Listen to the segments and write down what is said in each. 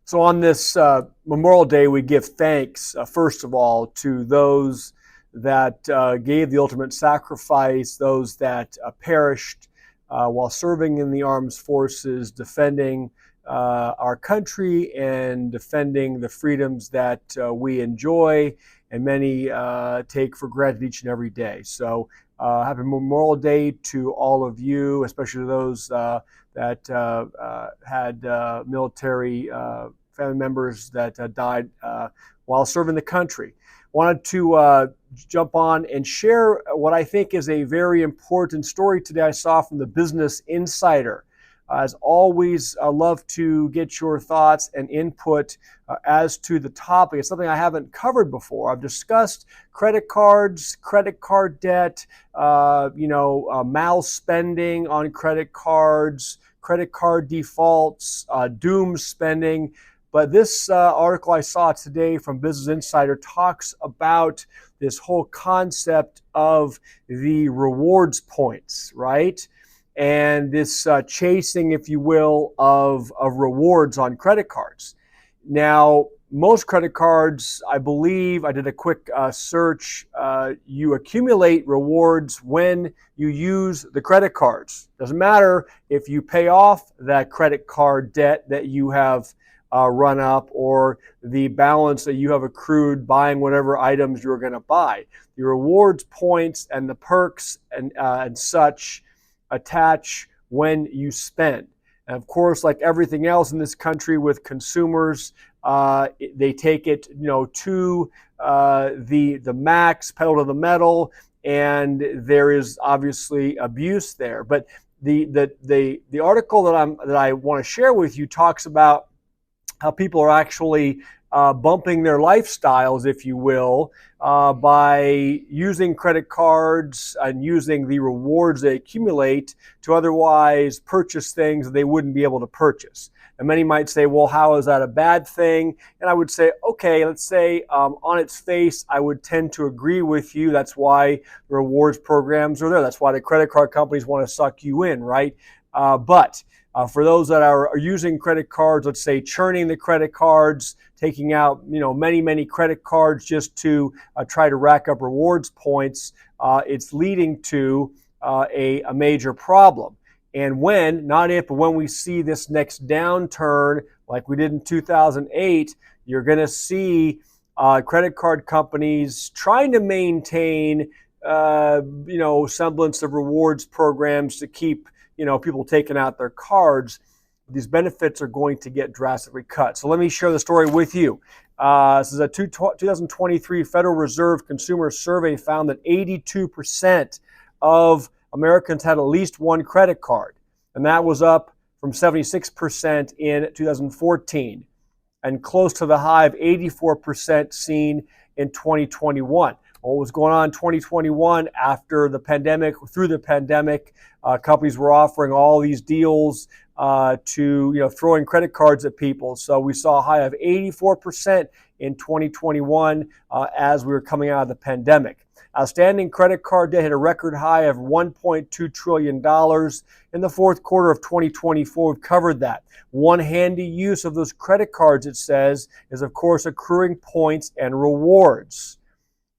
So on this Memorial Day, we give thanks, first of all, to those that gave the ultimate sacrifice, those that perished while serving in the armed forces, defending our country and defending the freedoms that we enjoy and many take for granted each and every day. So happy Memorial Day to all of you, especially those that had military family members that died while serving the country. Wanted to jump on and share what I think is a very important story today I saw from the Business Insider. As always, I love to get your thoughts and input as to the topic. It's something I haven't covered before. I've discussed credit cards, credit card debt, mal spending on credit cards, credit card defaults, doom spending. But this article I saw today from Business Insider talks about this whole concept of the rewards points, right? And this chasing, if you will, of rewards on credit cards. Now, most credit cards, I believe, I did a quick search, you accumulate rewards when you use the credit cards. Doesn't matter if you pay off that credit card debt that you have run up or the balance that you have accrued buying whatever items you're going to buy. The rewards points and the perks and such attach when you spend. And of course, like everything else in this country with consumers, they take it, to the max, pedal to the metal, and there is obviously abuse there. But the article that I want to share with you talks about how people are actually bumping their lifestyles, if you will, by using credit cards and using the rewards they accumulate to otherwise purchase things that they wouldn't be able to purchase. And many might say, well, how is that a bad thing? And I would say, okay, let's say on its face, I would tend to agree with you. That's why the rewards programs are there. That's why the credit card companies want to suck you in, right? But for those that are using credit cards, let's say churning the credit cards, taking out many credit cards just to try to rack up rewards points, it's leading to a major problem. And when, not if, but when we see this next downturn like we did in 2008, you're going to see credit card companies trying to maintain semblance of rewards programs to keep people taking out their cards. These benefits are going to get drastically cut. So let me share the story with you. This is a 2023 Federal Reserve Consumer Survey found that 82% of Americans had at least one credit card. And that was up from 76% in 2014 and close to the high of 84% seen in 2021. What was going on in 2021 after the pandemic, through the pandemic, companies were offering all these deals to, throwing credit cards at people. So we saw a high of 84% in 2021 as we were coming out of the pandemic. Outstanding credit card debt hit a record high of $1.2 trillion in the fourth quarter of 2024. We've covered that. One handy use of those credit cards, it says, is of course accruing points and rewards.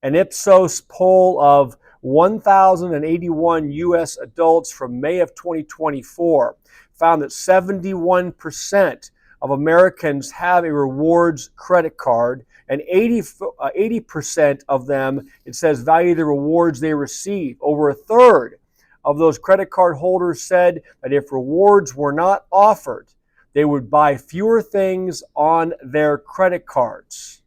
An Ipsos poll of 1,081 U.S. adults from May of 2024 found that 71% of Americans have a rewards credit card, and 80% of them, it says, value the rewards they receive. Over a third of those credit card holders said that if rewards were not offered, they would buy fewer things on their credit cards.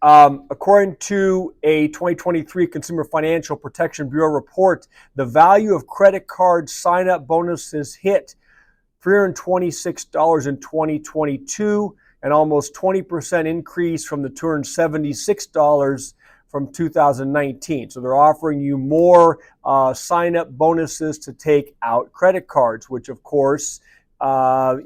According to a 2023 Consumer Financial Protection Bureau report, the value of credit card sign-up bonuses hit $326 in 2022, an almost 20% increase from the $276 from 2019. So they're offering you more sign-up bonuses to take out credit cards, which of course, let's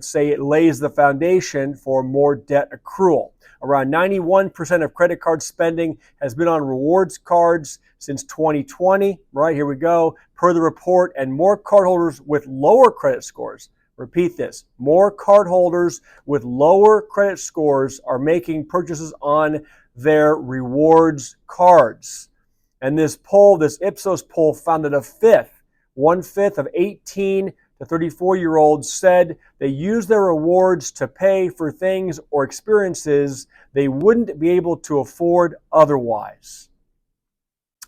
say it lays the foundation for more debt accrual. Around 91% of credit card spending has been on rewards cards since 2020. Right, here we go. Per the report, and more cardholders with lower credit scores Repeat this. More cardholders with lower credit scores are making purchases on their rewards cards. And this poll, this Ipsos poll, found that one-fifth of 18 to 34-year-olds said they use their rewards to pay for things or experiences they wouldn't be able to afford otherwise.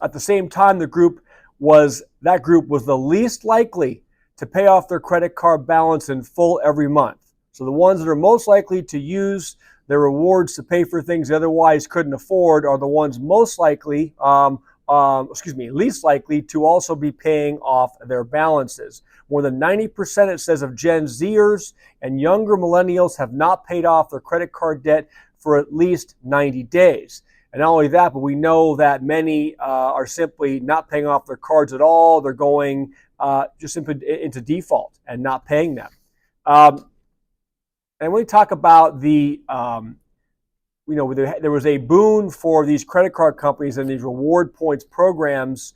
At the same time, that group was the least likely to pay off their credit card balance in full every month. So the ones that are most likely to use their rewards to pay for things they otherwise couldn't afford are the ones least likely to also be paying off their balances. More than 90%, it says, of Gen Zers and younger millennials have not paid off their credit card debt for at least 90 days. And not only that, but we know that many are simply not paying off their cards at all. They're going just simply into default and not paying them. And when we talk about there was a boon for these credit card companies and these reward points programs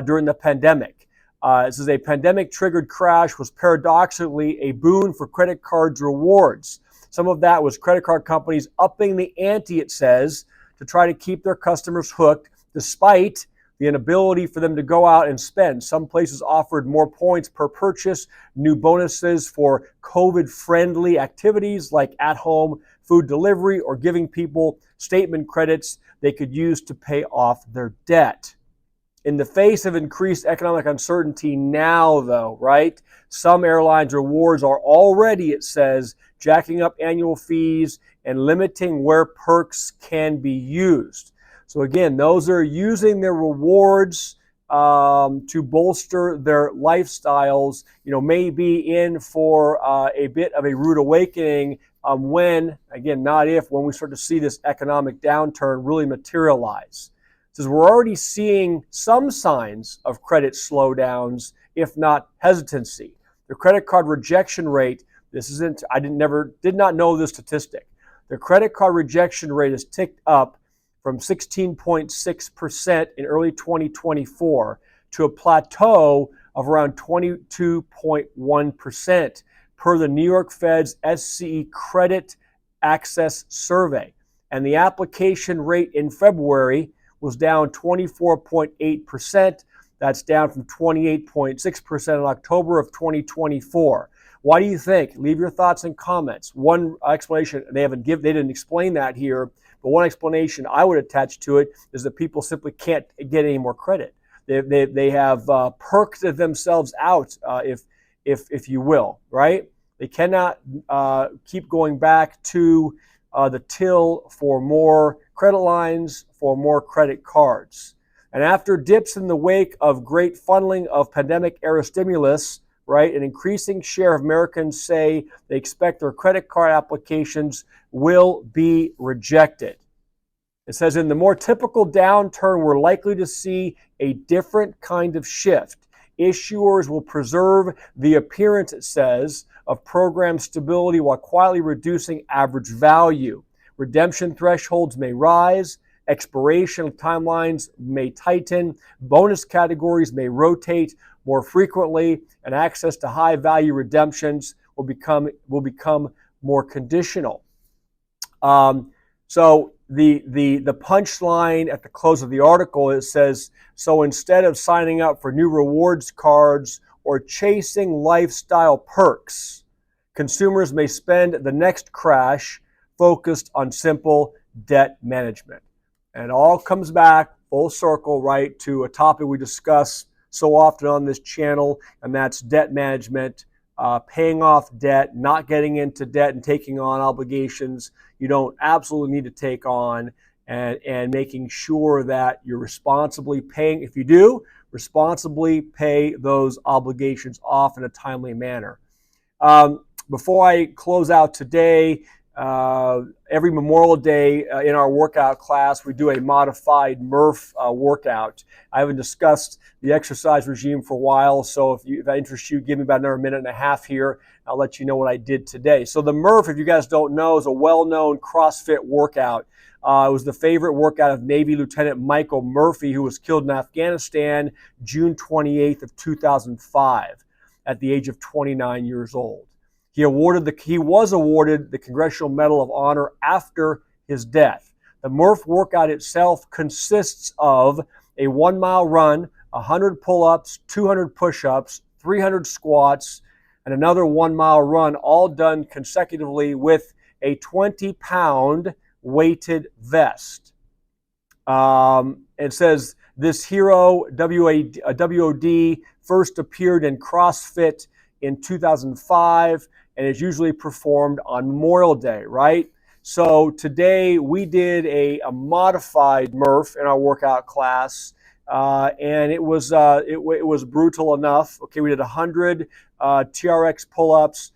during the pandemic. This is a pandemic-triggered crash was paradoxically a boon for credit cards rewards. Some of that was credit card companies upping the ante, it says, to try to keep their customers hooked, despite the inability for them to go out and spend. Some places offered more points per purchase, new bonuses for COVID-friendly activities like at-home food delivery, or giving people statement credits they could use to pay off their debt. In the face of increased economic uncertainty now, though, right, some airlines' rewards are already, it says, jacking up annual fees and limiting where perks can be used. So again, those that are using their rewards to bolster their lifestyles, may be in for a bit of a rude awakening when we start to see this economic downturn really materialize. It says we're already seeing some signs of credit slowdowns, if not hesitancy. The credit card rejection rate, did not know this statistic. The credit card rejection rate has ticked up from 16.6% in early 2024 to a plateau of around 22.1% per the New York Fed's SCE Credit Access Survey. And the application rate in February was down 24.8%. That's down from 28.6% in October of 2024. Why do you think? Leave your thoughts and comments. One explanation, they didn't explain that here, but one explanation I would attach to it is that people simply can't get any more credit. They have perked themselves out, if you will, right? They cannot keep going back to the till for more credit lines, for more credit cards. And after dips in the wake of great funneling of pandemic-era stimulus, right, an increasing share of Americans say they expect their credit card applications will be rejected. It says in the more typical downturn, we're likely to see a different kind of shift. Issuers will preserve the appearance, it says, of program stability while quietly reducing average value. Redemption thresholds may rise, expiration timelines may tighten, bonus categories may rotate more frequently, and access to high-value redemptions will become more conditional. So the punchline at the close of the article, it says, so instead of signing up for new rewards cards or chasing lifestyle perks, consumers may spend the next crash focused on simple debt management. And it all comes back full circle, right, to a topic we discuss so often on this channel, and that's debt management, paying off debt, not getting into debt and taking on obligations you don't absolutely need to take on, and making sure that you're responsibly paying. If you do, responsibly pay those obligations off in a timely manner. Before I close out today, every Memorial Day in our workout class, we do a modified Murph workout. I haven't discussed the exercise regime for a while, so if that interests you, give me about another minute and a half here. I'll let you know what I did today. So the Murph, if you guys don't know, is a well-known CrossFit workout. It was the favorite workout of Navy Lieutenant Michael Murphy, who was killed in Afghanistan June 28th of 2005 at the age of 29 years old. He was awarded the Congressional Medal of Honor after his death. The Murph workout itself consists of a 1 mile run, 100 pull-ups, 200 push-ups, 300 squats, and another 1 mile run, all done consecutively with a 20-pound weighted vest. It says this hero, WOD, first appeared in CrossFit in 2005 and is usually performed on Memorial Day, right? So today we did a modified Murph in our workout class, and it was brutal enough. Okay, we did 100 TRX pull-ups,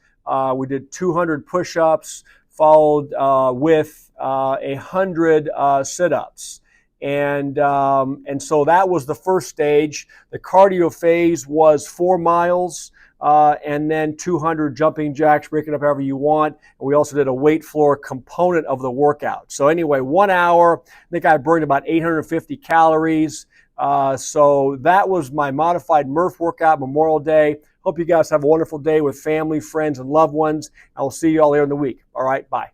we did 200 push-ups, followed with 100 sit-ups. And so that was the first stage. The cardio phase was 4 miles, and then 200 jumping jacks, break it up however you want. And we also did a weight floor component of the workout. So anyway, 1 hour, I think I burned about 850 calories. So that was my modified Murph workout, Memorial Day. Hope you guys have a wonderful day with family, friends, and loved ones. I will see you all later in the week. All right, bye.